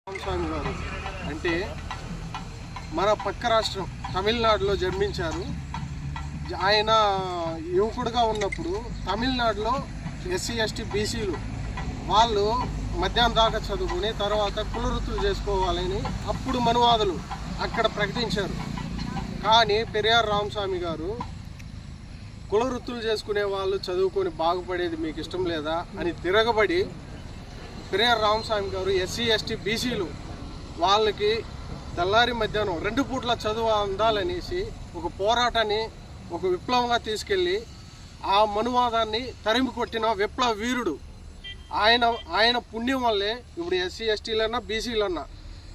రామస్వామి గారు అంటే మన పక్క రాష్ట్రం తమిళనాడులో జన్మించారు. ఆయన యువకుడుగా ఉన్నప్పుడు తమిళనాడులో ఎస్సీ ఎస్టీ బీసీలు వాళ్ళు మధ్యాహ్నం దాకా చదువుకుని తర్వాత కుల వృత్తులు చేసుకోవాలని అప్పుడు మనువాదులు అక్కడ ప్రకటించారు. కానీ పెరియార్ రామస్వామి గారు కుల వృత్తులు చేసుకునే వాళ్ళు చదువుకొని బాగుపడేది మీకు ఇష్టం లేదా అని తిరగబడి పెరియార్ రామస్వామి గారు ఎస్సీ ఎస్టీ బీసీలు వాళ్ళకి తెల్లారి మధ్యాహ్నం 2 పూట్ల చదువు అందాలనేసి ఒక పోరాటాన్ని ఒక విప్లవంగా తీసుకెళ్ళి ఆ మనువాదాన్ని తరిమి కొట్టిన విప్లవ వీరుడు ఆయన పుణ్యం వల్లే ఇప్పుడు ఎస్సీ ఎస్టీలన్నా బీసీలన్నా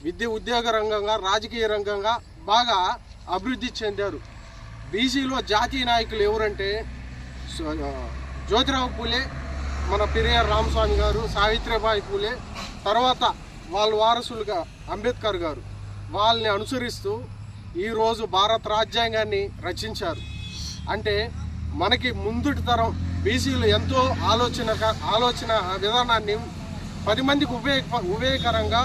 విద్య ఉద్యోగ రంగంగా రాజకీయ రంగంగా బాగా అభివృద్ధి చెందారు. బీసీలో జాతీయ నాయకులు ఎవరంటే జ్యోతిరావు పూలే, మన పెరియార్ రామస్వామి గారు, సావిత్రిబాయి పూలే, తర్వాత వాళ్ళ వారసులుగా అంబేద్కర్ గారు. వాళ్ళని అనుసరిస్తూ ఈరోజు భారత రాజ్యాంగాన్ని రచించారు. అంటే మనకి ముందుటి తరం బీసీలు ఎంతో ఆలోచన విధానాన్ని 10 మందికి ఉపయోగకరంగా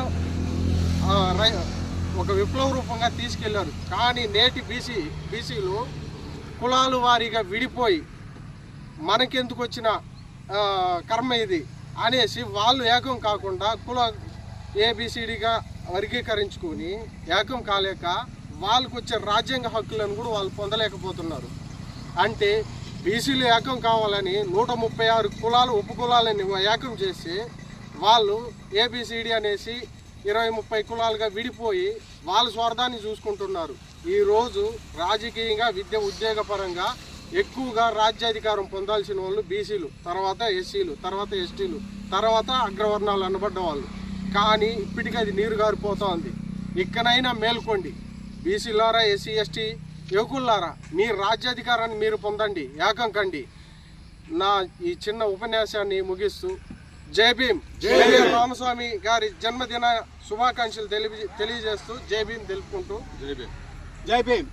ఒక విప్లవ రూపంగా తీసుకెళ్లారు. కానీ నేటి బీసీలు కులాలు వారీగా విడిపోయి మనకెందుకు వచ్చిన కర్మ ఇది అనేసి వాళ్ళు ఏకం కాకుండా కుల ఏబిసిడిగా వర్గీకరించుకొని ఏకం కాలేక వాళ్ళకు వచ్చే రాజ్యాంగ హక్కులను కూడా వాళ్ళు పొందలేకపోతున్నారు. అంటే బీసీలు ఏకం కావాలని 136 కులాలు ఉపకులాలని ఏకం చేసి వాళ్ళు ఏబిసిడి అనేసి 20-30 కులాలుగా విడిపోయి వాళ్ళ స్వార్థాన్ని చూసుకుంటున్నారు. ఈరోజు రాజకీయంగా విద్య ఉద్యోగపరంగా ఎక్కువగా రాజ్యాధికారం పొందాల్సిన వాళ్ళు బీసీలు, తర్వాత ఎస్సీలు, తర్వాత ఎస్టీలు, తర్వాత అగ్రవర్ణాలు అనబడ్డ వాళ్ళు. కానీ ఇప్పటికీ అది నీరు గారిపోతోంది. ఇక్కడైనా మేల్కోండి బీసీలారా, ఎస్సీ ఎస్టీ యువకులారా, మీ రాజ్యాధికారాన్ని మీరు పొందండి, ఏకం కండి. నా ఈ చిన్న ఉపన్యాసాన్ని ముగిస్తూ జై భీమ్, రామస్వామి గారి జన్మదిన శుభాకాంక్షలు తెలియజేస్తూ జై భీమ్ తెలుపుకుంటూ జై భీమ్.